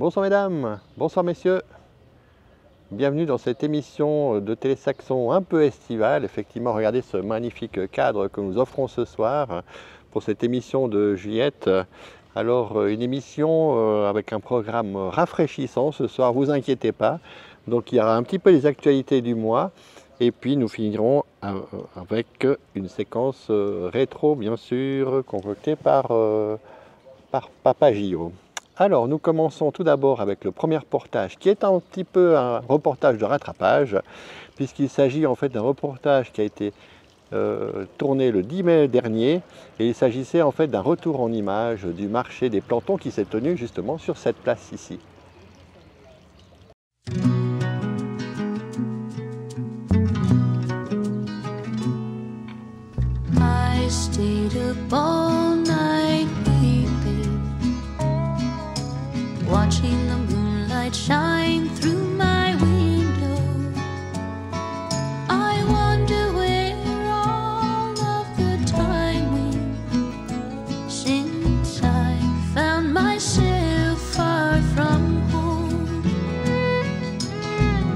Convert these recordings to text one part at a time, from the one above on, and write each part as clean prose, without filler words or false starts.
Bonsoir mesdames, bonsoir messieurs. Bienvenue dans cette émission de Télé Saxon un peu estivale. Effectivement, regardez ce magnifique cadre que nous offrons ce soir pour cette émission de Juliette. Alors, une émission avec un programme rafraîchissant ce soir, vous inquiétez pas. Donc, il y aura un petit peu les actualités du mois. Et puis, nous finirons avec une séquence rétro, bien sûr, concoctée par Papa Gio. Alors, nous commençons tout d'abord avec le premier reportage, qui est un petit peu un reportage de rattrapage, puisqu'il s'agit en fait d'un reportage qui a été tourné le 10 mai dernier, et il s'agissait en fait d'un retour en image du marché des plantons qui s'est tenu justement sur cette place ici. I stayed up all night weeping, watching the moonlight shine through my window. I wonder where all of the time went since I found myself far from home.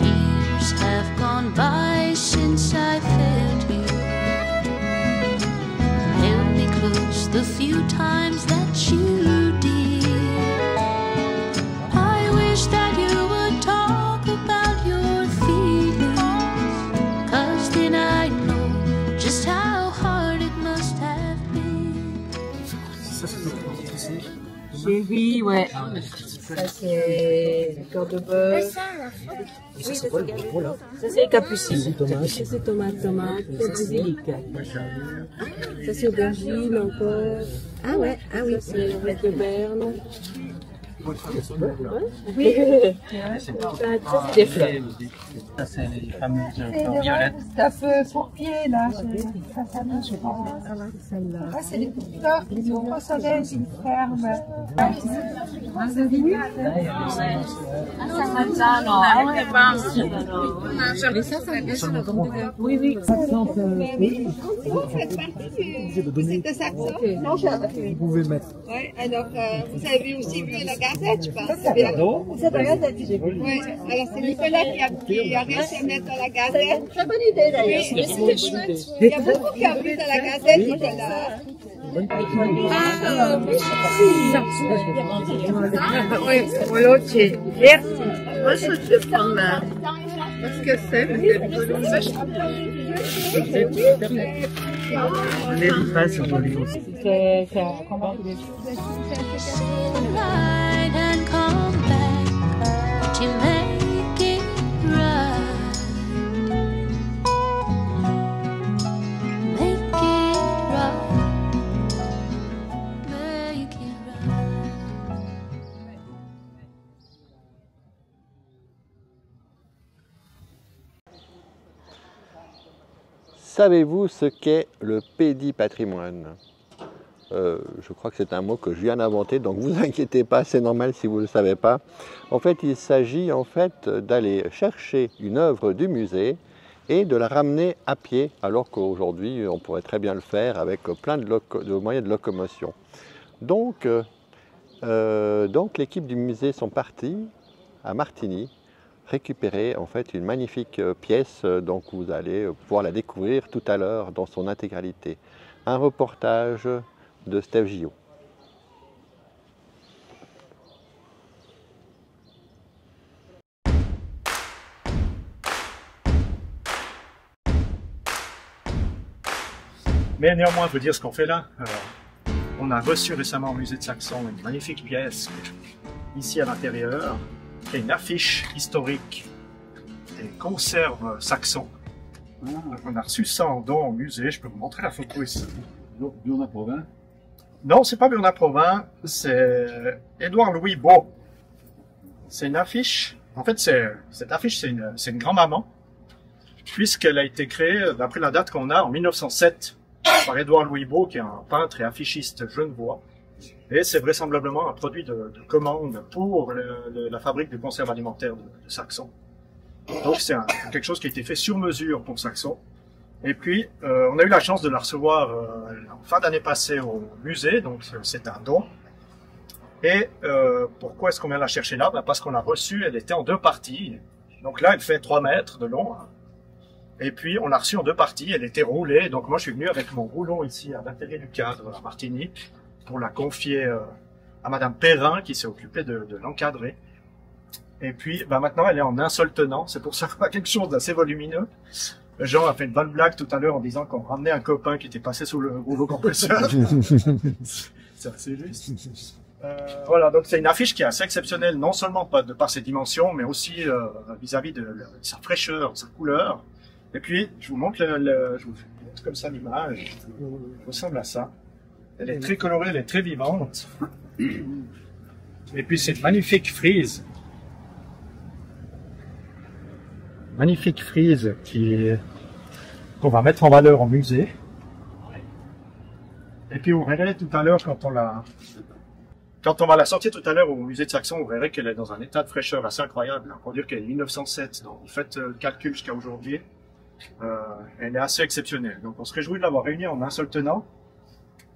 Years have gone by since I felt you, held me close the few times that you did. I wish that you would talk about your feelings, 'cause then I know just how hard it must have been. Chérie, ouais. Ça c'est le cœur de bœuf. Oui, ça c'est capucine. Ça c'est tomate, basilic. Ça c'est aubergine encore. Ah ouais, ah oui. C'est avec de berne. Oui. Ça c'est des fleurs. Ça, c'est les fameuses fleurs violettes. Ça fait pour pied là, ça marche pas. Ah, c'est les petites fleurs qui sont au soleil d'une ferme. Oui, oui. Vous faites partie du site de Saxon? Non, Vous pouvez mettre. oui, alors vous avez aussi vu la Gazette, je pense. Non. C'est la Gazette, j'ai vu. Oui, alors c'est Nicolas qui a réussi à mettre dans la Gazette. C'est une très bonne idée d'ailleurs. Oui, c'était chouette. Il y a beaucoup qui ont vu dans la Gazette, Nicolas. Oui, volontiers. Merci. Moi, je vais prendre ma... Parce que c'est... On n'hésite pas sur Bollywood. C'est un combat. Ride and come back to make it right. Make it right. Make it right. Savez-vous ce qu'est le pédipatrimoine ? Je crois que c'est un mot que je viens d'inventer, donc vous inquiétez pas, c'est normal si vous ne le savez pas. En fait, il s'agit en fait d'aller chercher une œuvre du musée et de la ramener à pied, alors qu'aujourd'hui, on pourrait très bien le faire avec plein de moyens de locomotion. Donc l'équipe du musée sont partis à Martigny récupérer en fait une magnifique pièce, donc vous allez pouvoir la découvrir tout à l'heure dans son intégralité. Un reportage de Steph Gio. Mais néanmoins, je veux dire ce qu'on fait là. On a reçu récemment au musée de Saxon une magnifique pièce ici à l'intérieur, qui est une affiche historique des conserves saxons. On a reçu ça en don au musée. Je peux vous montrer la photo ici. Burnat-Provins? Non, c'est pas Burnat-Provins, c'est Édouard Louis Beau. C'est une affiche. En fait, cette affiche, c'est une grand-maman, puisqu'elle a été créée, d'après la date qu'on a, en 1907, par Édouard Louis Beau, qui est un peintre et affichiste genevois. Et c'est vraisemblablement un produit de commande pour la fabrique de conserves alimentaires de Saxon. Donc c'est quelque chose qui a été fait sur mesure pour Saxon. Et puis, on a eu la chance de la recevoir en fin d'année passée au musée, donc c'est un don. Et pourquoi est-ce qu'on vient la chercher là? Ben, parce qu'on l'a reçue, elle était en 2 parties. Donc là, elle fait 3 mètres de long. Et puis, on l'a reçue en 2 parties, elle était roulée. Donc moi, je suis venu avec mon rouleau ici à l'intérieur du cadre à Martinique pour la confier à Madame Perrin qui s'est occupée de l'encadrer. Et puis, ben maintenant, elle est en un seul tenant. C'est pour ça qu'on a quelque chose d'assez volumineux. Jean a fait une bonne blague tout à l'heure en disant qu'on ramenait un copain qui était passé sous le rouleau compresseur. C'est assez juste. Voilà, donc c'est une affiche qui est assez exceptionnelle, non seulement de par ses dimensions, mais aussi vis-à-vis de sa fraîcheur, sa couleur. Et puis, je vous montre, je vous montre comme ça l'image. Elle ressemble à ça. Elle est très colorée, elle est très vivante. Et puis, c'est une magnifique frise. Magnifique frise qu'on va mettre en valeur au musée. Et puis, vous verrez tout à l'heure quand on va la sortir tout à l'heure au musée de Saxon, vous verrez qu'elle est dans un état de fraîcheur assez incroyable. Pour dire qu'elle est 1907, donc vous faites le calcul jusqu'à aujourd'hui. Elle est assez exceptionnelle. Donc on se réjouit de l'avoir réunie en un seul tenant.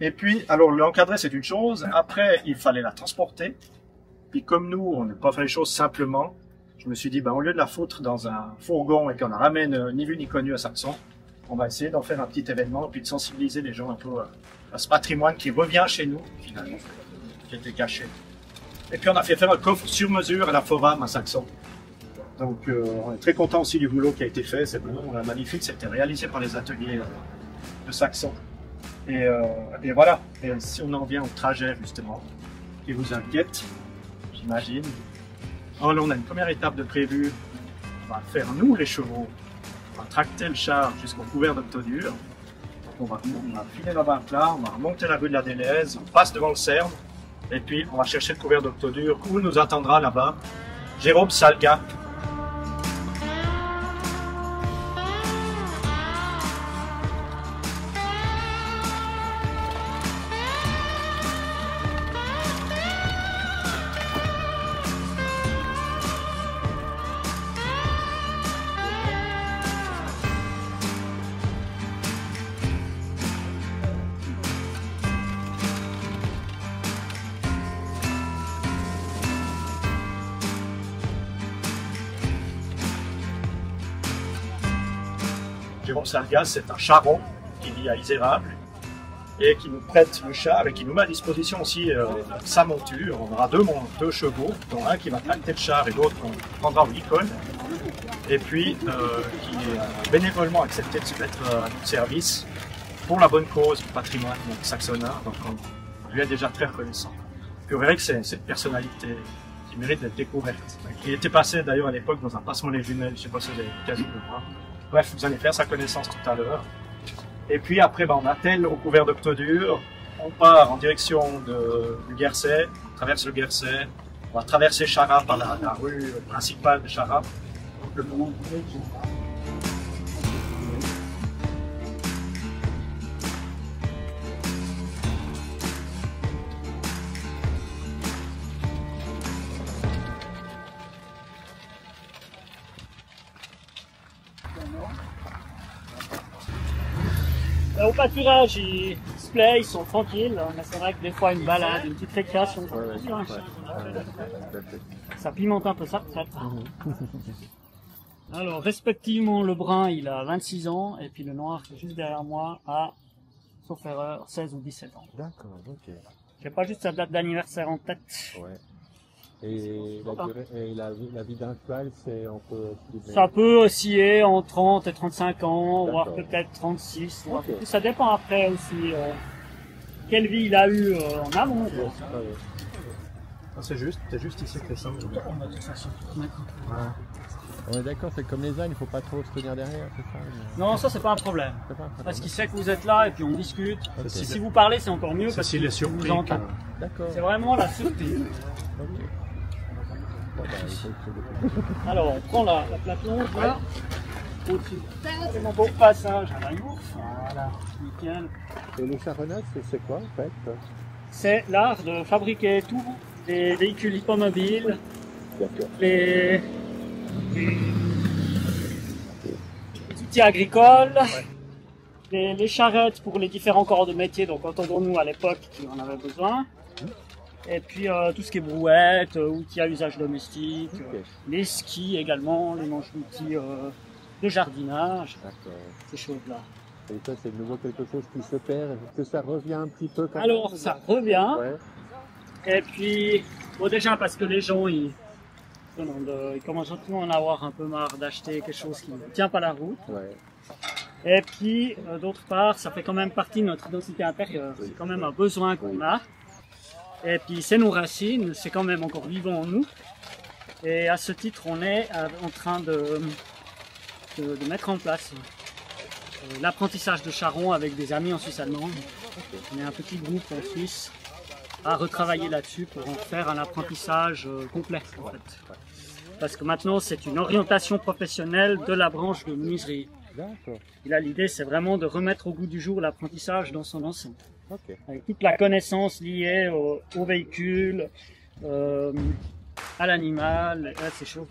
Et puis, alors l'encadrer c'est une chose. Après, il fallait la transporter. Puis comme nous, on n'a pas fait les choses simplement, je me suis dit, ben, au lieu de la foutre dans un fourgon et qu'on la ramène ni vu ni connu à Saxon, on va essayer d'en faire un petit événement, puis de sensibiliser les gens un peu à ce patrimoine qui revient chez nous, finalement, qui était caché. Et puis on a fait faire un coffre sur mesure à la Forum à Saxon. Donc on est très content aussi du boulot qui a été fait, c'est vraiment magnifique, c'était réalisé par les ateliers de Saxon. Et voilà, et si on en vient au trajet justement, qui vous inquiète, j'imagine. Alors là on a une première étape de prévu, on va faire nous les chevaux, on va tracter le char jusqu'au couvert d'Octodure. On va filer la barre là, on va remonter la rue de la Délaise, on passe devant le Cerne, et puis on va chercher le couvert d'Octodure où nous attendra là-bas Jérôme Salga. Jérôme Salgas, c'est un charron qui vit à Isérable et qui nous prête le char et qui nous met à disposition aussi sa monture. On aura deux chevaux, dont un qui va tracter le char et l'autre qu'on prendra au licol. Et puis qui est bénévolement accepté de se mettre à notre service pour la bonne cause du patrimoine saxonnin. Donc on lui est déjà très reconnaissant. Puis vous verrez que c'est une personnalité qui mérite d'être découverte. Qui était passé d'ailleurs à l'époque dans un passement les jumelles, je ne sais pas si vous avez l'occasion de voir. Bref, vous allez faire sa connaissance tout à l'heure. Et puis après, on attelle au couvert d'Octodure, on part en direction du Guercey, on traverse le Guercey, on va traverser Charras par la rue principale de Charras. Au pâturage, ils se plaisent, ils sont tranquilles, mais c'est vrai que des fois une balade, une petite récréation, ça pimente un peu sa retraite. Alors, respectivement, le brun, il a 26 ans, et puis le noir, qui est juste derrière moi, a, sauf erreur, 16 ou 17 ans. D'accord, ok. J'ai pas juste sa date d'anniversaire en tête. Ouais. Et la vie d'un cheval, on peut estimer... Ça peut osciller en 30 et 35 ans, voire D'accord. peut-être 36. voire Ok. plus. Ça dépend après aussi quelle vie il a eu en amont. quoi. C'est juste ici que les sangs. On est d'accord, c'est comme les ânes, il ne faut pas trop se tenir derrière, c'est ça? Non, ça c'est pas un problème. C'est pas un problème. Parce qu'il sait que vous êtes là et puis on discute. Ok. Et si vous parlez, c'est encore mieux parce S'il est qu'il surpris. vous entend. D'accord. C'est vraiment la surprise. Ok. Bon, bah, il faut que- Alors, on prend la plate longe là, au-dessus. C'est mon beau passage à la yourte. Voilà, nickel. Et le charronnage, c'est quoi en fait? C'est l'art de fabriquer tous les véhicules hippomobiles, D'accord. les outils agricoles, les charrettes pour les différents corps de métier, donc entendons-nous à l'époque qui en avait besoin. Et puis tout ce qui est brouette, outils à usage domestique, Ok. les skis également, les manches d'outils de jardinage, D'accord. ces choses-là. Et ça, c'est de nouveau quelque chose qui se perd. Est-ce que ça revient un petit peu quand Alors même? ça revient, Ouais. et puis bon, déjà parce que les gens ils commencent gentiment à en avoir un peu marre d'acheter quelque chose qui ne tient pas la route. Ouais. Et puis d'autre part, ça fait quand même partie de notre identité intérieure, c'est quand même un besoin qu'on a. Et puis c'est nos racines, c'est quand même encore vivant en nous. Et à ce titre, on est en train de mettre en place l'apprentissage de charron avec des amis en Suisse allemande. On est un petit groupe en Suisse à retravailler là-dessus pour en faire un apprentissage complet en fait. Parce que maintenant c'est une orientation professionnelle de la branche de menuiserie. D'accord. Et là l'idée c'est vraiment de remettre au goût du jour l'apprentissage dans son ensemble. Ok. Avec toute la connaissance liée au véhicule, à l'animal, à ces choses.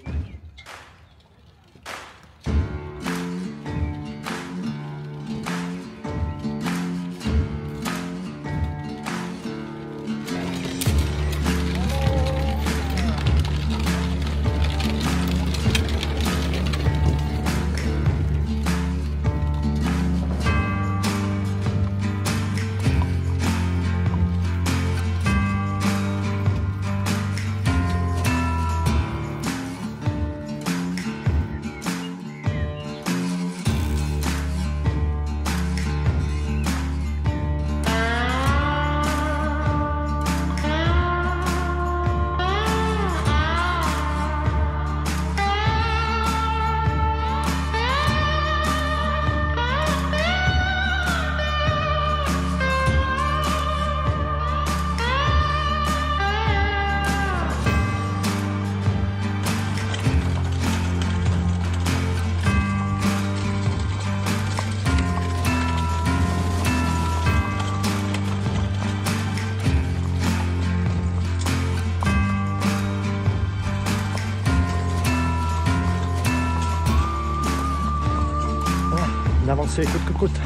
On avance coûte que coûte.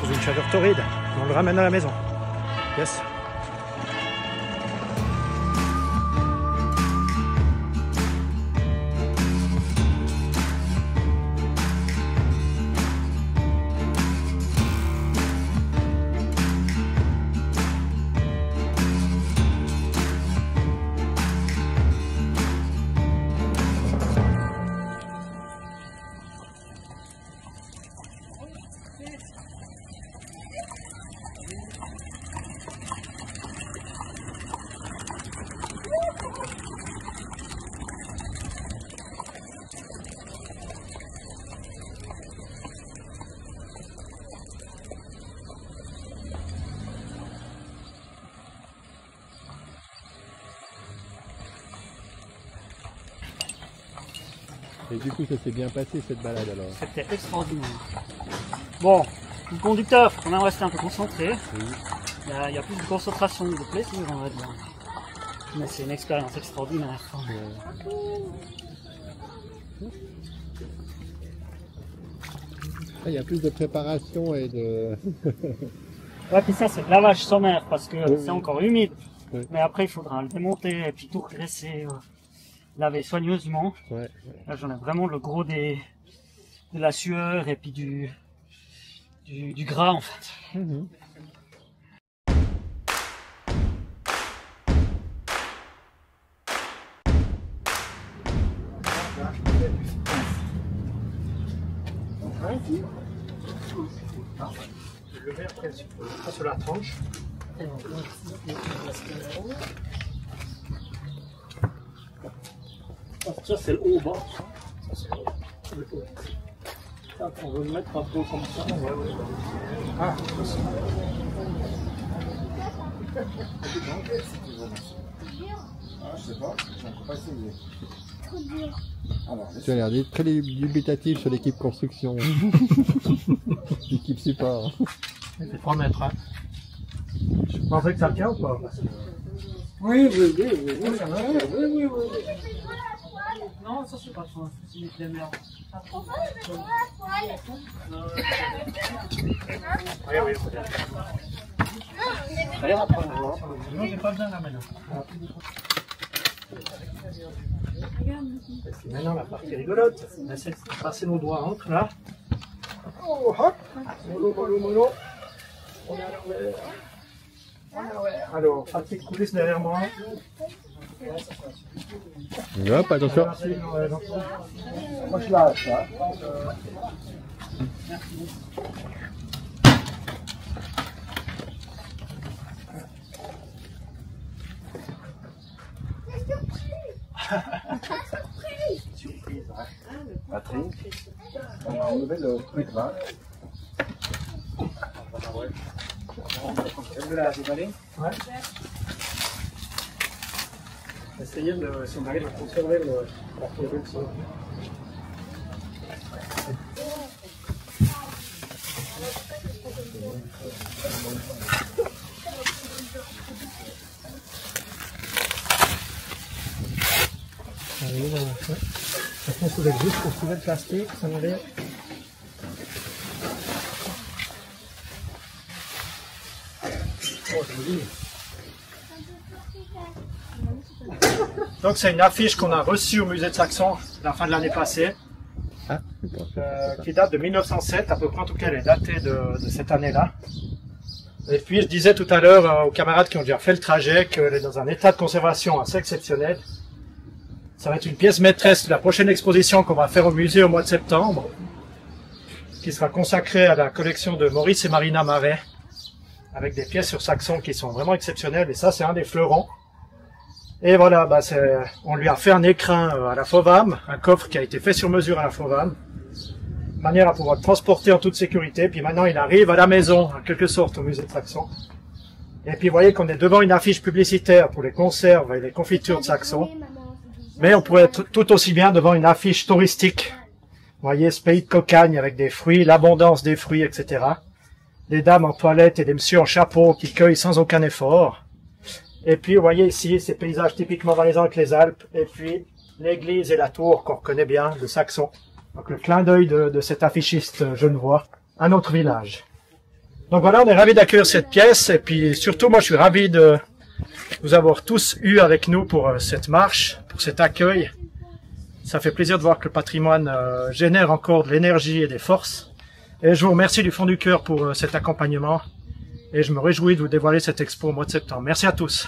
Sous une chaleur torride, on le ramène à la maison. Yes. Et du coup, ça s'est bien passé cette balade alors? C'était extraordinaire. Bon, le conducteur, on a resté un peu concentré. Oui. Il y a plus de concentration, de plaisir, on va dire. Mais c'est une expérience extraordinaire. Il y a plus de préparation et de... Ouais, puis ça, c'est le lavage sommaire parce que Oui, c'est oui. encore humide. Oui. Mais après, il faudra le démonter et puis tout regresser, laver soigneusement. Ouais. Là, j'en ai vraiment le gros de la sueur et puis du gras, en fait. Je le mets après sur la tranche. Ça, c'est le haut bas. Le haut. Ça, on veut le mettre un peu comme ça. Ah, Ah, je sais pas, j'ai encore pas essayé. Tu as l'air d'être très dubitatif sur l'équipe construction. L'équipe support. Il fait 3 mètres. Hein. Je pensais que ça tient ou pas? Oui. Non, ça c'est pas trop. C'est les mers. Oui, peut-être. Non, j'ai pas besoin là maintenant. Et puis maintenant la partie rigolote, on essaie de passer nos doigts entre là. Oh, hop, mollo. On est à l'envers. Alors, petite coulisse derrière moi. Hop, attention. Moi je lâche là. Surprise, hein. Patrick, on a enlevé le truc là. Tu veux la déballer? Ouais. Essayez de, si on arrive à conserver la production. Allez, voilà. Ça fait soulève juste pour soulever le plastique, ça m'enlève. Oh, joli. Donc c'est une affiche qu'on a reçue au musée de Saxon à la fin de l'année passée, qui date de 1907, à peu près en tout cas elle est datée de cette année-là. Et puis je disais tout à l'heure aux camarades qui ont déjà fait le trajet qu'elle est dans un état de conservation assez exceptionnel. Ça va être une pièce maîtresse de la prochaine exposition qu'on va faire au musée au mois de septembre, qui sera consacrée à la collection de Maurice et Marina Marais, avec des pièces sur Saxon qui sont vraiment exceptionnelles, et ça c'est un des fleurons. Et voilà, bah on lui a fait un écrin à la Fauvam, un coffre qui a été fait sur mesure à la Fauvam, de manière à pouvoir le transporter en toute sécurité. Puis maintenant il arrive à la maison, en quelque sorte, au musée de Saxon. Et puis vous voyez qu'on est devant une affiche publicitaire pour les conserves et les confitures de Saxon. Mais on pourrait être tout aussi bien devant une affiche touristique. Vous voyez ce pays de cocagne avec des fruits, l'abondance des fruits, etc. Des dames en toilette et des messieurs en chapeau qui cueillent sans aucun effort. Et puis, vous voyez ici, ces paysages typiquement valaisans avec les Alpes. Et puis, l'église et la tour qu'on reconnaît bien, de Saxon. Donc, le clin d'œil de cet affichiste genevois à notre village. Donc voilà, on est ravis d'accueillir cette pièce. Et puis, surtout, moi, je suis ravi de vous avoir tous eu avec nous pour cette marche, pour cet accueil. Ça fait plaisir de voir que le patrimoine génère encore de l'énergie et des forces. Et je vous remercie du fond du cœur pour cet accompagnement. Et je me réjouis de vous dévoiler cette expo au mois de septembre. Merci à tous.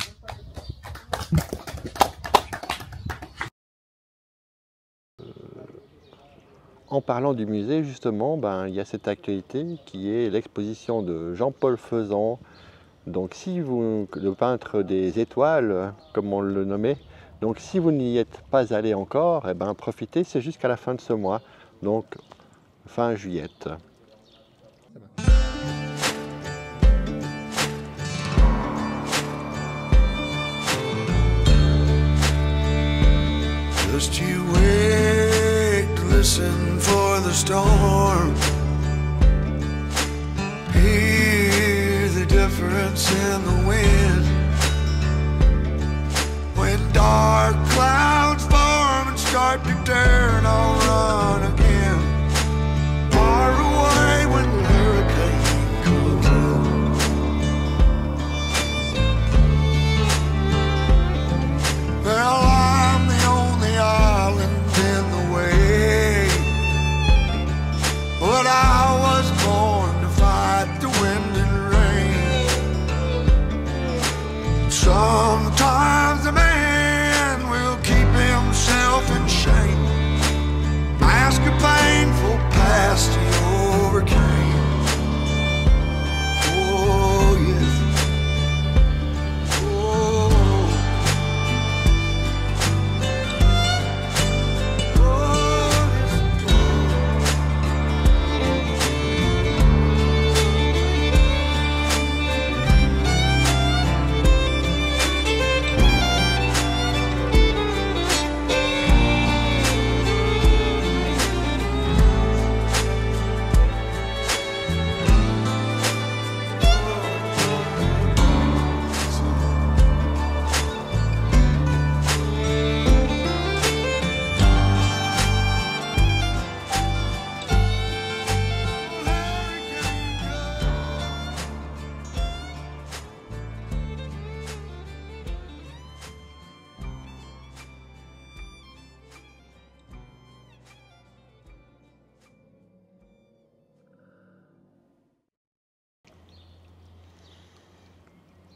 En parlant du musée, justement, il y a cette actualité qui est l'exposition de Jean-Paul Faisan. Donc, si vous, le peintre des étoiles, comme on le nommait, donc si vous n'y êtes pas allé encore, profitez, c'est jusqu'à la fin de ce mois, donc fin juillet. Just you wait to listen for the storm. Hear the difference in the wind. When dark clouds form and start to turn, I'll run again. Far away when the hurricane comes in. Well, I'm the only island in the way, but I was born to fight the wind and rain. Sometimes a man will keep himself in shame, mask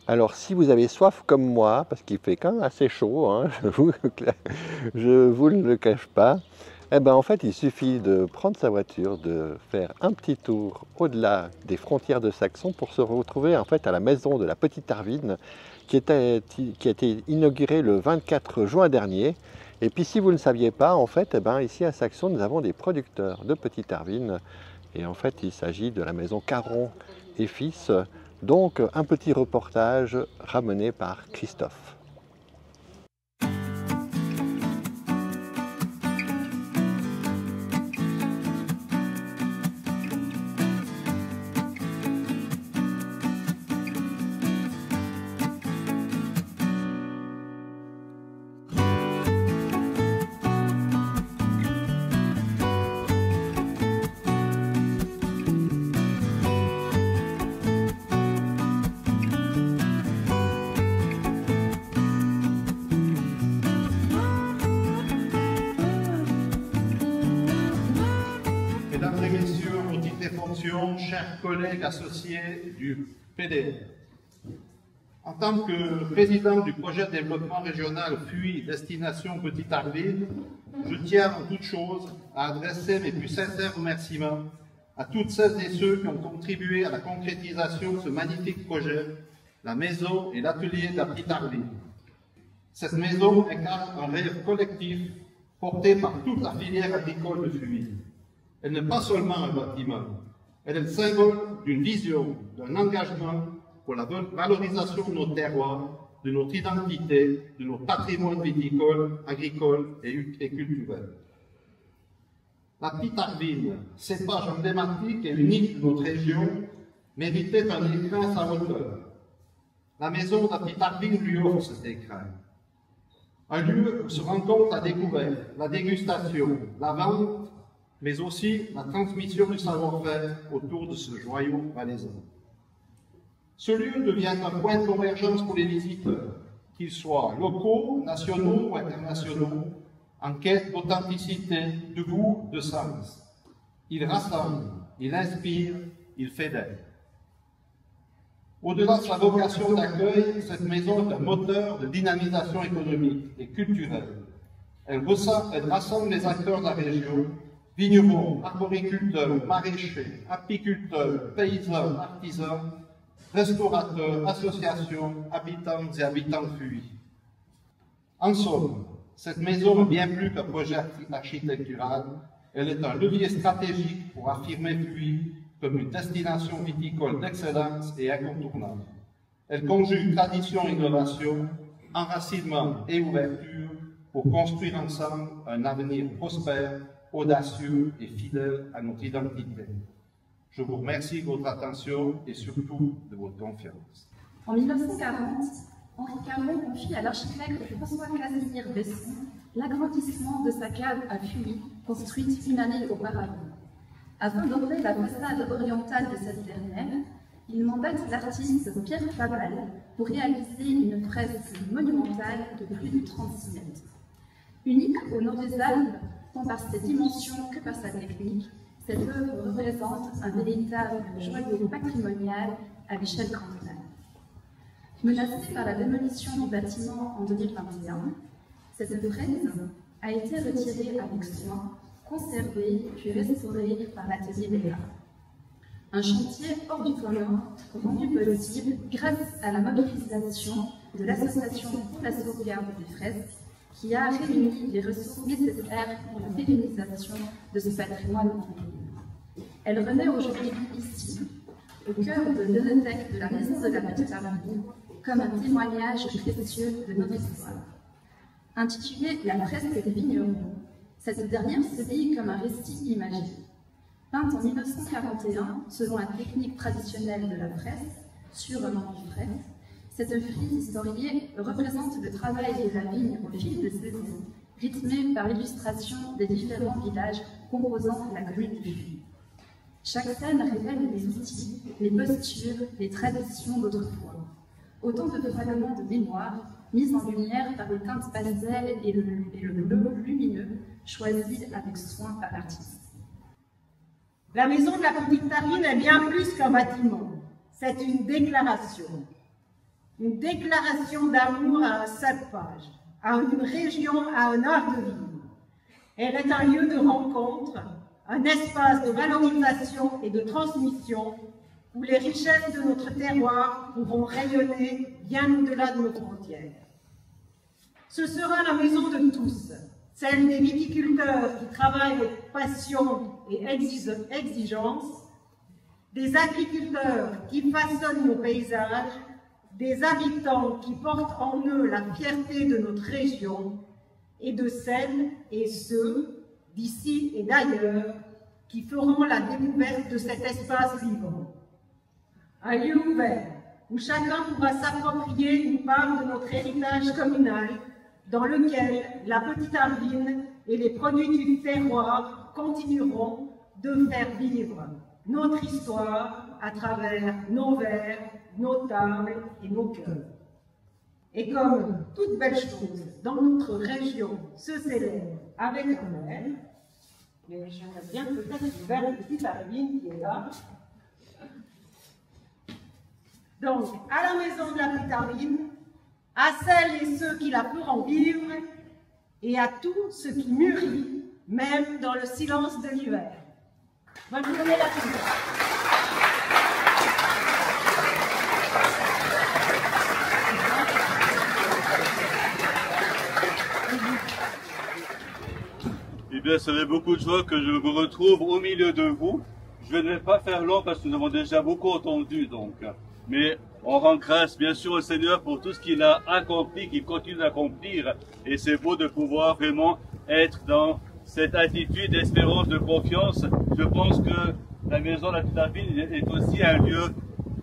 Alors si vous avez soif comme moi, parce qu'il fait quand même assez chaud, hein, je vous le cache pas, eh ben en fait il suffit de prendre sa voiture, de faire un petit tour au-delà des frontières de Saxon pour se retrouver en fait à la maison de la Petite Arvine qui a été inaugurée le 24 juin dernier. Et puis si vous ne saviez pas, en fait, eh ben, ici à Saxon nous avons des producteurs de Petite Arvine. Et en fait il s'agit de la maison Caron et Fils. Donc un petit reportage ramené par Christophe. Mesdames et messieurs, au titre des fonctions, chers collègues associés du PDR, en tant que président du projet de développement régional FUI Destination Petite Arvine, je tiens en toute chose à adresser mes plus sincères remerciements à toutes celles et ceux qui ont contribué à la concrétisation de ce magnifique projet, la maison et l'atelier de la Petite Arvine. Cette maison incarne un rêve collectif porté par toute la filière agricole de FUI. Elle n'est pas seulement un bâtiment, elle est le symbole d'une vision, d'un engagement pour la valorisation de nos terroirs, de notre identité, de nos patrimoines viticoles, agricoles et culturels. La Petite Arvine, cépage emblématique et unique de notre région, méritait un écrin à sa hauteur. La maison de la Petite Arvine lui offre cet écrin. Un lieu où se rencontre la découverte, la dégustation, la vente, mais aussi la transmission du savoir-faire autour de ce joyau valaisan. Ce lieu devient un point de convergence pour les visiteurs, qu'ils soient locaux, nationaux ou internationaux, en quête d'authenticité, de goût, de sens. Il rassemble, il inspire, il fédère. Au-delà de sa vocation d'accueil, cette maison est un moteur de dynamisation économique et culturelle. Elle rassemble les acteurs de la région, vignerons, arboriculteurs, maraîchers, apiculteurs, paysans, artisans, restaurateurs, associations, habitantes et habitants de FUI. En somme, cette maison est bien plus qu'un projet architectural, elle est un levier stratégique pour affirmer FUI comme une destination viticole d'excellence et incontournable. Elle conjugue tradition et innovation, enracinement et ouverture pour construire ensemble un avenir prospère, audacieux et fidèle à notre identité. Je vous remercie de votre attention et surtout de votre confiance. En 1940, Henri Caron confie à l'architecte François-Casimir Besson l'agrandissement de sa cave à Fuy, construite une année auparavant. Afin d'ouvrir la façade orientale de cette dernière, il mandate l'artiste Pierre Faval pour réaliser une fresque monumentale de plus de 36 mètres. Unique au nord des Alpes, tant par ses dimensions que par sa technique, cette œuvre représente un véritable joyau patrimonial à l'échelle cantonale. Menacée par la démolition du bâtiment en 2021, cette fresque a été retirée avec soin, conservée puis restaurée par l'atelier des Arts. Un chantier hors du commun, rendu possible grâce à la mobilisation de l'Association pour la sauvegarde des fresques, qui a réuni les ressources nécessaires pour la pérennisation de ce patrimoine immobilier. Elle renaît aujourd'hui ici, au cœur de l'œnothèque de la maison de la Petite Arvine, comme un témoignage précieux de notre histoire. Intitulée La fresque des vignerons, cette dernière se lit comme un récit imagé. Peinte en 1941, selon la technique traditionnelle de la fresque, sur un amphitrète, cette frise historiée représente le travail de la vigne au fil des saisons, rythmé par l'illustration des différents villages composant la commune du Fuy. Chaque scène révèle les outils, les postures, les traditions d'autrefois. Autant de fragments de mémoire mis en lumière par les teintes pastel et le bleu lumineux choisis avec soin par l'artiste. La maison de la Petite Arvine est bien plus qu'un bâtiment, c'est une déclaration. une déclaration d'amour à 7 pages, à une région, à un art de vivre. Elle est un lieu de rencontre, un espace de valorisation et de transmission où les richesses de notre terroir pourront rayonner bien au-delà de nos frontières. Ce sera la maison de tous, celle des viticulteurs qui travaillent avec passion et exigence, des agriculteurs qui façonnent nos paysages, des habitants qui portent en eux la fierté de notre région, et de celles et ceux, d'ici et d'ailleurs, qui feront la découverte de cet espace vivant. Un lieu ouvert, où chacun pourra s'approprier une part de notre héritage communal, dans lequel la petite Arvine et les produits du terroir continueront de faire vivre notre histoire à travers nos verres, nos tables et nos cœurs. Et comme toute belle chose dans notre région se célèbre avec un air, mais j'aimerais bien peut-être vers la petite Arvine qui est là. Donc, à la maison de la petite Arvine, à celles et ceux qui la feront vivre, et à tout ce qui mûrit, même dans le silence de l'hiver. Bonne journée la petite. Eh bien, ça fait beaucoup de joie que je me retrouve au milieu de vous. Je ne vais pas faire long parce que nous avons déjà beaucoup entendu, donc. Mais on rend grâce, bien sûr, au Seigneur pour tout ce qu'il a accompli, qu'il continue d'accomplir. Et c'est beau de pouvoir vraiment être dans cette attitude d'espérance, de confiance. Je pense que la maison de la petite Arvine est aussi un lieu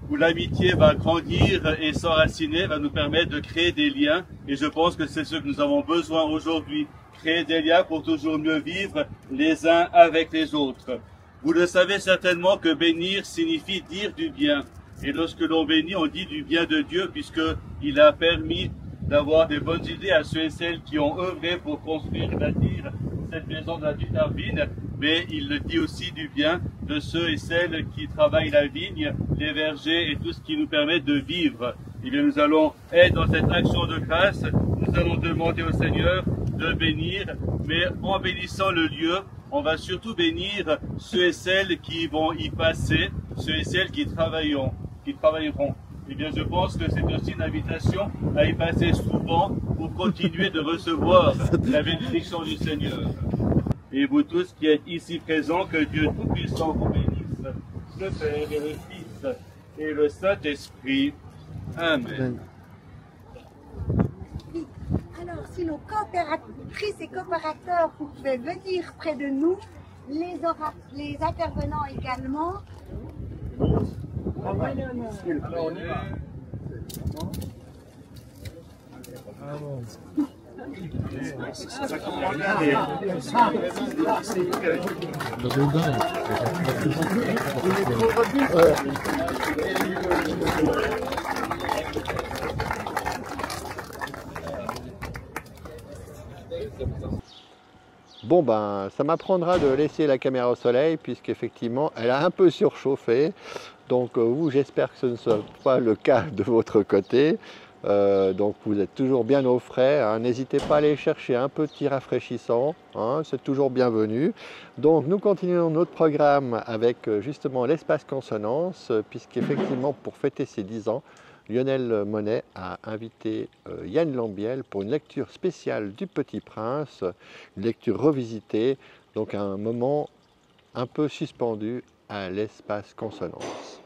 où l'amitié va grandir et s'enraciner, va nous permettre de créer des liens. Et je pense que c'est ce que nous avons besoin aujourd'hui. Créer des liens pour toujours mieux vivre les uns avec les autres. Vous le savez certainement que bénir signifie dire du bien. Et lorsque l'on bénit, on dit du bien de Dieu puisqu'il a permis d'avoir des bonnes idées à ceux et celles qui ont œuvré pour construire et bâtir cette maison de la petite Arvine. Mais il le dit aussi du bien de ceux et celles qui travaillent la vigne, les vergers et tout ce qui nous permet de vivre. Eh bien, nous allons être dans cette action de grâce. Nous allons demander au Seigneur de bénir, mais en bénissant le lieu, on va surtout bénir ceux et celles qui vont y passer, ceux et celles qui travailleront. Eh bien, je pense que c'est aussi une invitation à y passer souvent pour continuer de recevoir la bénédiction du Seigneur. Et vous tous qui êtes ici présents, que Dieu Tout-Puissant vous bénisse, le Père et le Fils et le Saint-Esprit. Amen. Alors, si nos coopératrices et coopérateurs pouvaient venir près de nous, les intervenants également. Alors, on y va. Bon ben, ça m'apprendra de laisser la caméra au soleil puisqu'effectivement elle a un peu surchauffé. Donc vous, j'espère que ce ne soit pas le cas de votre côté. Donc vous êtes toujours bien au frais, hein. N'hésitez pas à aller chercher un petit rafraîchissant, hein, c'est toujours bienvenu. Donc nous continuons notre programme avec justement l'espace consonance, puisqu'effectivement pour fêter ses 10 ans, Lionel Monet a invité Yann Lambiel pour une lecture spéciale du Petit Prince, une lecture revisitée, donc un moment un peu suspendu à l'espace consonance.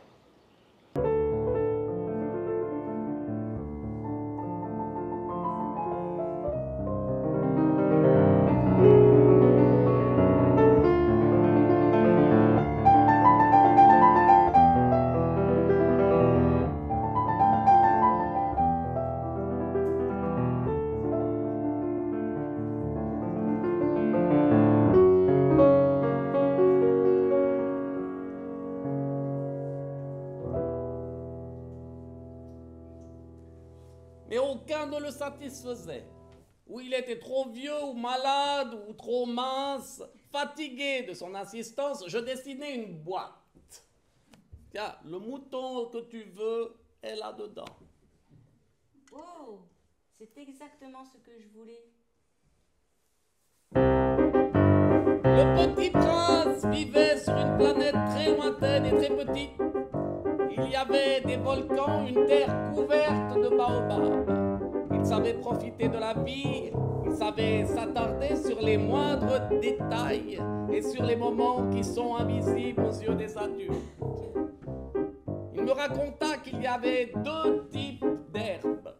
Mais aucun ne le satisfaisait. Ou il était trop vieux, ou malade, ou trop mince. Fatigué de son insistance, je dessinai une boîte. Tiens, le mouton que tu veux est là-dedans. Wow, c'est exactement ce que je voulais. Le petit prince vivait sur une planète très lointaine et très petite. Il y avait des volcans, une terre couverte de baobabs. Il savait profiter de la vie, il savait s'attarder sur les moindres détails et sur les moments qui sont invisibles aux yeux des adultes. Il me raconta qu'il y avait 2 types d'herbes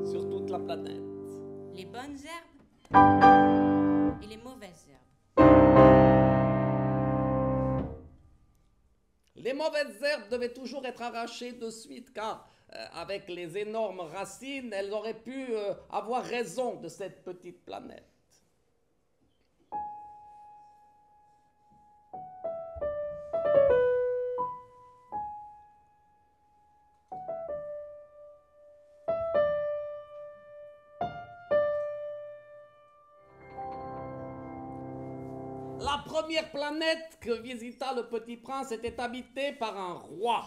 sur toute la planète. Les bonnes herbes et les mauvaises herbes. Les mauvaises herbes devaient toujours être arrachées de suite car avec les énormes racines, elles auraient pu avoir raison de cette petite planète. La première planète que visita le petit prince était habitée par un roi.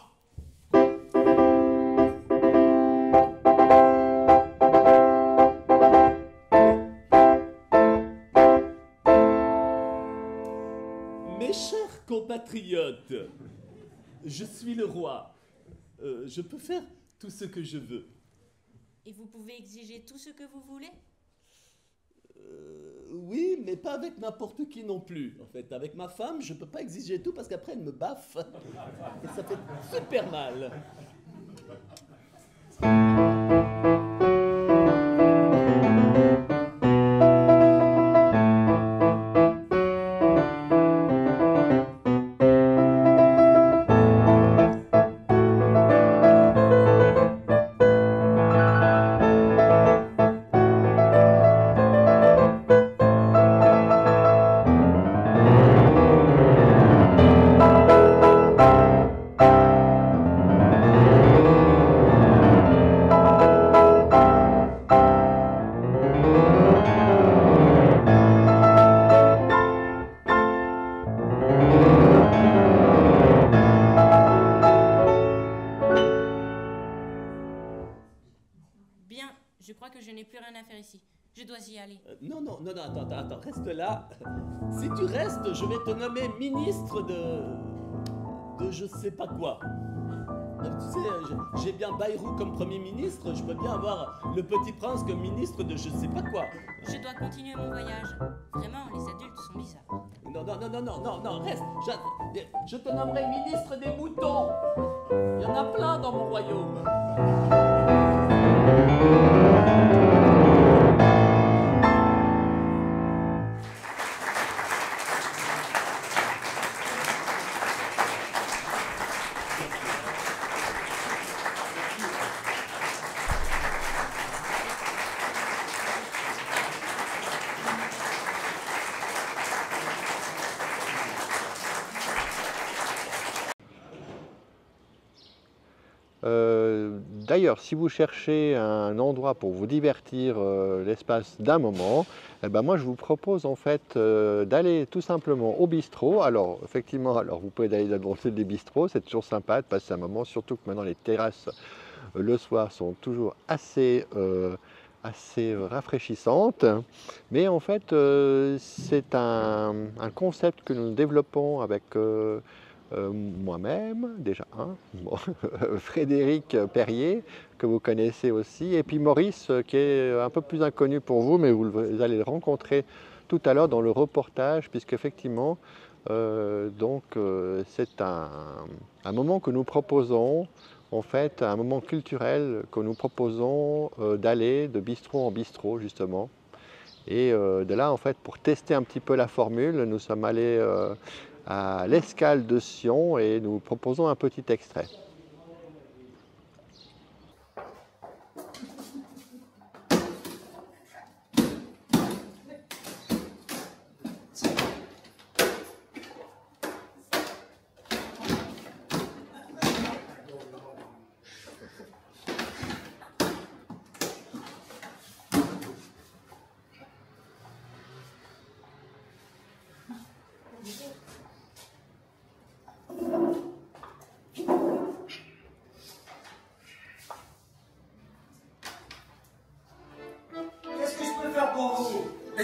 Mes chers compatriotes, je suis le roi. Je peux faire tout ce que je veux. Et vous pouvez exiger tout ce que vous voulez? Oui, mais pas avec n'importe qui non plus. En fait, avec ma femme, je peux pas exiger tout parce qu'après elle me baffe. Et ça fait super mal. Je crois que je n'ai plus rien à faire ici. Je dois y aller. Non, attends, reste là. Si tu restes, je vais te nommer ministre de je sais pas quoi. Tu sais, j'ai bien Bayrou comme Premier ministre, je peux bien avoir le Petit Prince comme ministre de je sais pas quoi. Je dois continuer mon voyage. Vraiment, les adultes sont bizarres. Non, reste. Je te nommerai ministre des moutons. Il y en a plein dans mon royaume. D'ailleurs, si vous cherchez un endroit pour vous divertir l'espace d'un moment, eh ben moi je vous propose en fait d'aller tout simplement au bistrot. Alors effectivement, vous pouvez aller dans des bistrots, c'est toujours sympa de passer un moment, surtout que maintenant les terrasses le soir sont toujours assez rafraîchissantes. Mais en fait, c'est un concept que nous développons avec moi-même, déjà Frédéric Perrier, que vous connaissez aussi, et puis Maurice, qui est un peu plus inconnu pour vous, mais vous allez le rencontrer tout à l'heure dans le reportage, puisqu'effectivement, c'est un moment que nous proposons, en fait, un moment culturel que nous proposons d'aller de bistrot en bistrot, justement. Et de là, en fait, pour tester un petit peu la formule, nous sommes allés à l'Escale de Sion et nous proposons un petit extrait.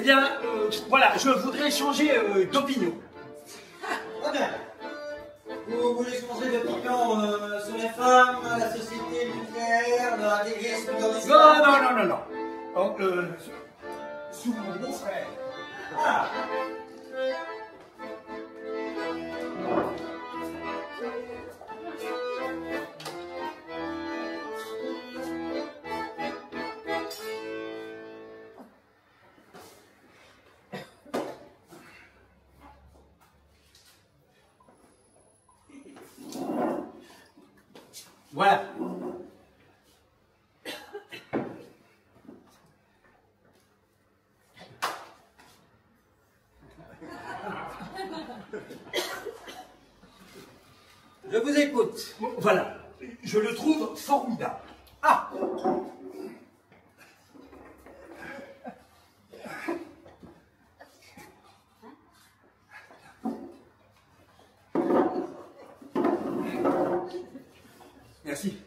bien, voilà, je voudrais changer d'opinion. Vous voulez changer d'opinion sur les femmes, la société, le nucléaire, l'intégrisme, Non. Donc, sous mon beau-frère. Ah. Voilà. Je vous écoute. Voilà. Je le trouve formidable. Ah! Merci.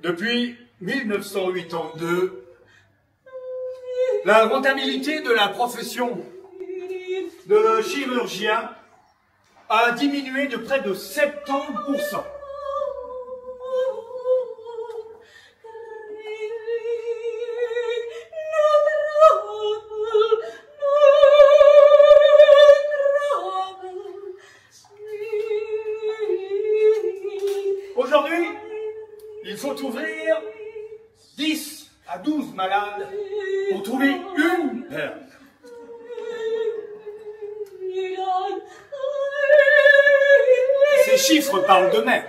Depuis 1982, la rentabilité de la profession de chirurgien a diminué de près de 70%. Aujourd'hui, il faut ouvrir 10 à 12 malades pour trouver une perle. Ces chiffres parlent d'eux-mêmes.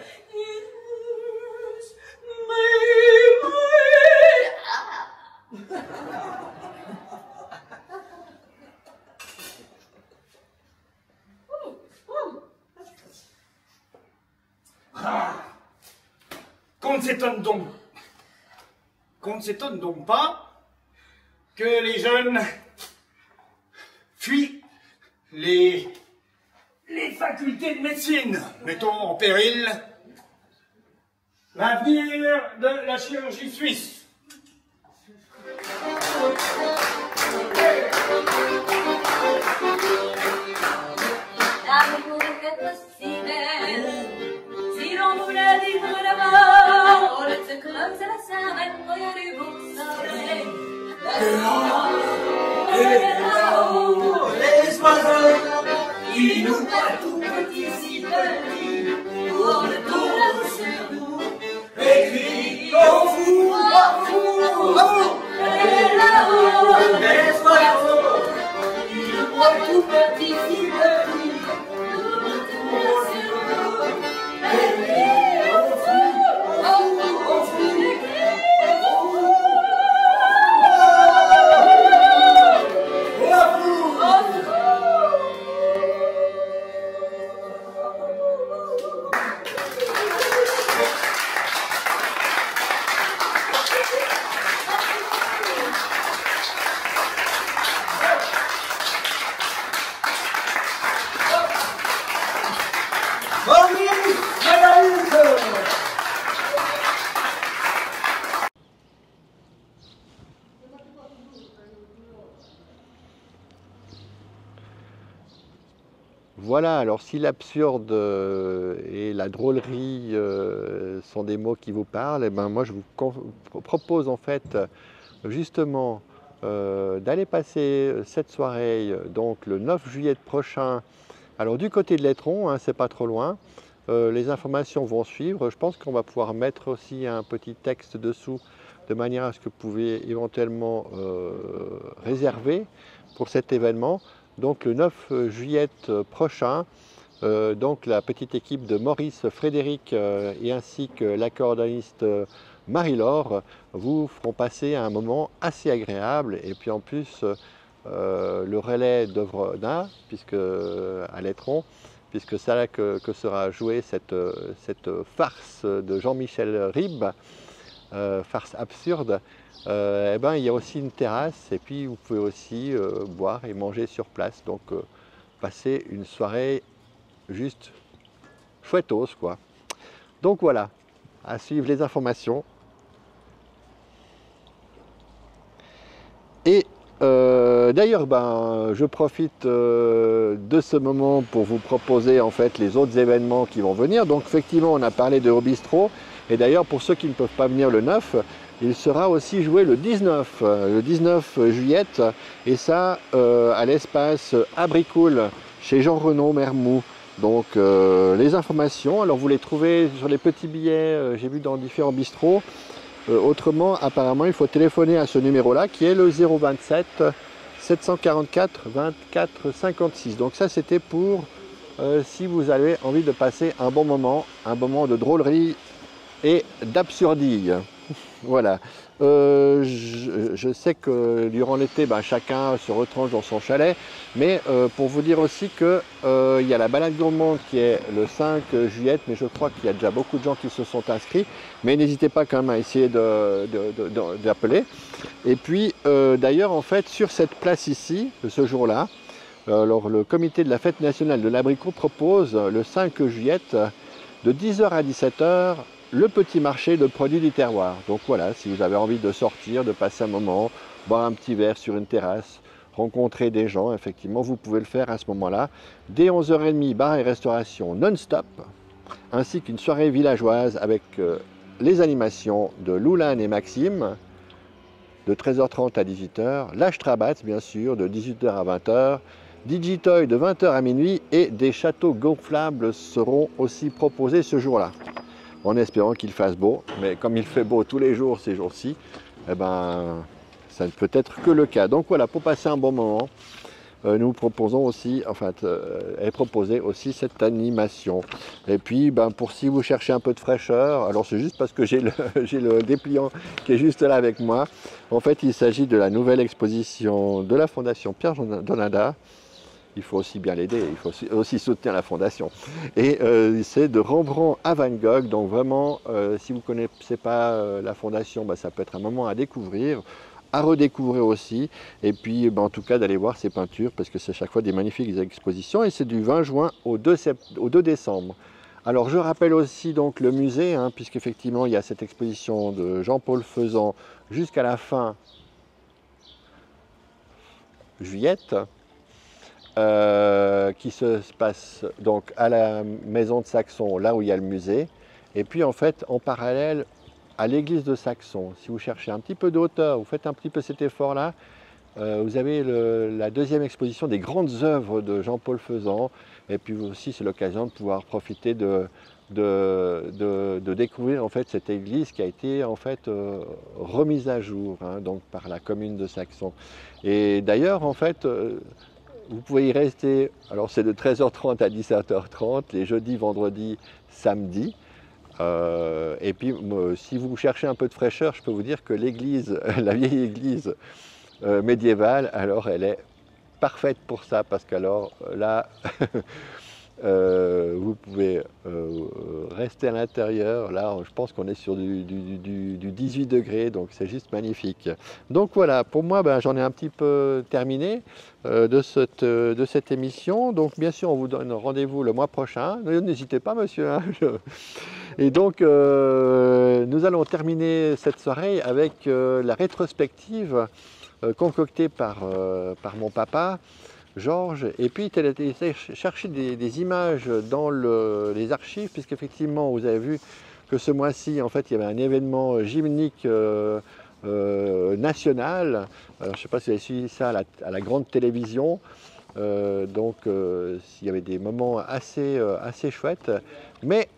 Qu'on ne s'étonne donc pas que les jeunes fuient les facultés de médecine, mettons en péril l'avenir de la chirurgie suisse. L'amour était possible si l'on voulait vivre là-bas. On était comme ça la semaine, rien du beau soleil. Et là-haut, les oiseaux, ils nous voient tout petits, si petits, pour le tour sur nous. Et puis, on fout, et là-haut, les oiseaux, ils nous voient tout petits, si petits. Voilà, alors si l'absurde et la drôlerie sont des mots qui vous parlent, eh ben moi je vous propose en fait justement d'aller passer cette soirée, donc le 9 juillet prochain, alors du côté de l'Étron, hein, c'est pas trop loin. Les informations vont suivre. Je pense qu'on va pouvoir mettre aussi un petit texte dessous de manière à ce que vous pouvez éventuellement réserver pour cet événement. Donc le 9 juillet prochain, donc la petite équipe de Maurice, Frédéric et ainsi que l'accordéoniste Marie-Laure vous feront passer un moment assez agréable. Et puis en plus, le relais d'œuvre d'art, puisque à l'Étron, puisque c'est là que sera jouée cette farce de Jean-Michel Ribes, farce absurde. Eh ben, il y a aussi une terrasse et puis vous pouvez aussi boire et manger sur place. Donc passer une soirée juste chouettos, quoi. Donc voilà, à suivre les informations. Et d'ailleurs, ben, je profite de ce moment pour vous proposer en fait les autres événements qui vont venir. Donc effectivement, on a parlé de Bistrot. Et d'ailleurs, pour ceux qui ne peuvent pas venir le 9, il sera aussi joué le 19 juillet. Et ça, à l'espace Abricoul, chez Jean-Renaud Mermoux. Donc les informations, alors vous les trouvez sur les petits billets, j'ai vu dans différents bistrots. Autrement, apparemment, il faut téléphoner à ce numéro-là qui est le 027 744 24 56. Donc ça, c'était pour si vous avez envie de passer un bon moment de drôlerie et d'absurdille. Voilà. Je sais que durant l'été, ben, chacun se retranche dans son chalet, mais pour vous dire aussi que il y a la balade gourmande qui est le 5 juillet, mais je crois qu'il y a déjà beaucoup de gens qui se sont inscrits, mais n'hésitez pas quand même à essayer d'appeler. Et puis d'ailleurs, en fait, sur cette place ici, ce jour-là, alors le comité de la fête nationale de l'abricot propose le 5 juillet de 10h à 17h le petit marché de produits du terroir. Donc voilà, si vous avez envie de sortir, de passer un moment, boire un petit verre sur une terrasse, rencontrer des gens, effectivement, vous pouvez le faire à ce moment-là. Dès 11h30, bar et restauration non-stop, ainsi qu'une soirée villageoise avec les animations de Loulane et Maxime, de 13h30 à 18h, l'Ashtrabat, bien sûr, de 18h à 20h, Digitoy de 20h à minuit, et des châteaux gonflables seront aussi proposés ce jour-là, en espérant qu'il fasse beau. Mais comme il fait beau tous les jours ces jours-ci, eh ben, ça ne peut être que le cas. Donc voilà, pour passer un bon moment, nous proposons aussi, enfin, est proposé aussi cette animation. Et puis, ben, pour si vous cherchez un peu de fraîcheur, alors c'est juste parce que j'ai le dépliant qui est juste là avec moi. En fait, il s'agit de la nouvelle exposition de la Fondation Pierre Donada. Il faut aussi bien l'aider, il faut aussi soutenir la fondation. Et c'est de Rembrandt à Van Gogh, donc vraiment, si vous ne connaissez pas la fondation, bah, ça peut être un moment à découvrir, à redécouvrir aussi, et puis bah, en tout cas d'aller voir ses peintures, parce que c'est chaque fois des magnifiques expositions, et c'est du 20 juin au 2 décembre. Alors je rappelle aussi donc le musée, hein, puisqu'effectivement il y a cette exposition de Jean-Paul Faisan jusqu'à la fin juillet, qui se passe donc à la maison de Saxon, là où il y a le musée, et puis en fait en parallèle à l'église de Saxon. Si vous cherchez un petit peu de hauteur, vous faites un petit peu cet effort-là, vous avez la deuxième exposition des grandes œuvres de Jean-Paul Faisan, et puis aussi c'est l'occasion de pouvoir profiter de découvrir en fait cette église qui a été en fait remise à jour, hein, donc par la commune de Saxon. Et d'ailleurs en fait vous pouvez y rester, alors c'est de 13h30 à 17h30, les jeudis, vendredis, samedis. Et puis si vous cherchez un peu de fraîcheur, je peux vous dire que l'église, la vieille église médiévale, alors elle est parfaite pour ça, parce qu'alors là, vous pouvez rester à l'intérieur. Là, je pense qu'on est sur du 18 degrés, donc c'est juste magnifique. Donc voilà, pour moi, ben, j'en ai un petit peu terminé de cette émission. Donc bien sûr, on vous donne rendez-vous le mois prochain. N'hésitez pas, monsieur. Hein, Et donc, nous allons terminer cette soirée avec la rétrospective concoctée par mon papa, Georges. Et puis il était chercher des images dans les archives, puisqu'effectivement vous avez vu que ce mois-ci, en fait, il y avait un événement gymnique national. Alors, je ne sais pas si vous avez suivi ça à la grande télévision. Il y avait des moments assez chouettes. Mais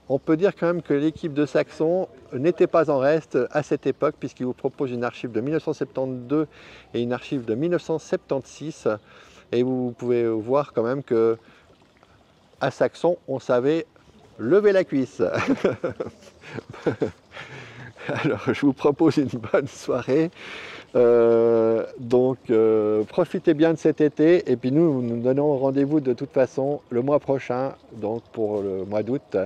on peut dire quand même que l'équipe de Saxon n'était pas en reste à cette époque, puisqu'il vous propose une archive de 1972 et une archive de 1976. Et vous pouvez voir quand même que à Saxon, on savait lever la cuisse. Alors, je vous propose une bonne soirée. Profitez bien de cet été. Et puis nous donnons rendez-vous de toute façon le mois prochain, donc pour le mois d'août,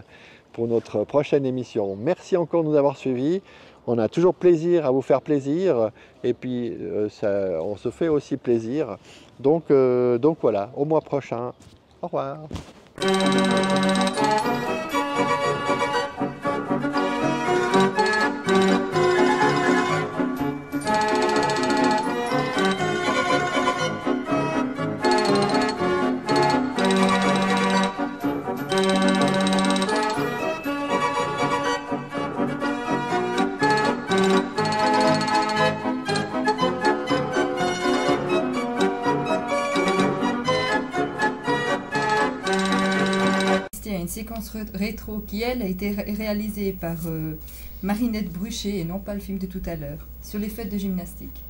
pour notre prochaine émission. Merci encore de nous avoir suivis. On a toujours plaisir à vous faire plaisir. Et puis, on se fait aussi plaisir. Donc voilà, au mois prochain. Au revoir. Une séquence rétro qui, elle, a été réalisée par Marinette Bruchet et non pas le film de tout à l'heure, sur les fêtes de gymnastique.